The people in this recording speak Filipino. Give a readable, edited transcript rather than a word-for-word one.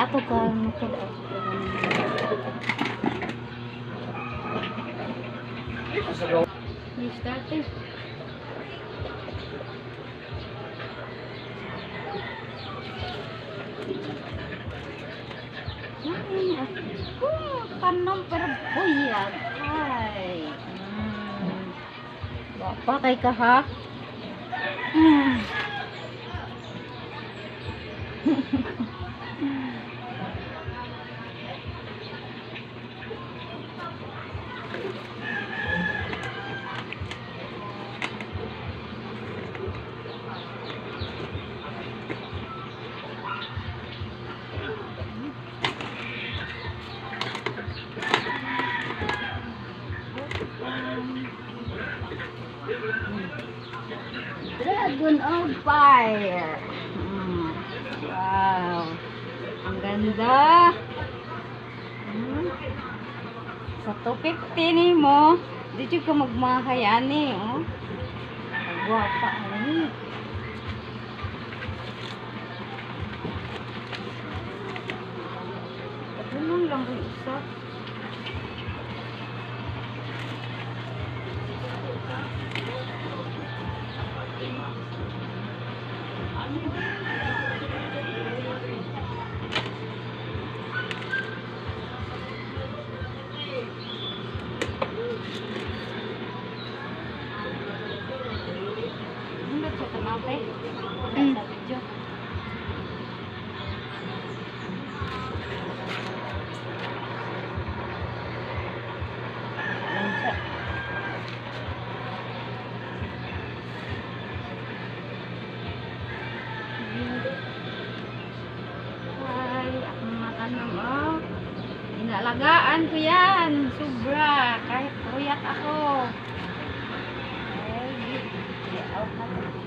ato ka mukod ako. Start eh. Panom pero buyag. Ay. Bapa kay ka ha? Dragon of Fire. Wow. Ang ganda. Sa 250 ni mo, dito ka magmahayan eh. Oh. Gwapa ni. Tulong lang ko isa. Inalagaan ko yan. Sobra. Kahit puyat ako. Ay, out na.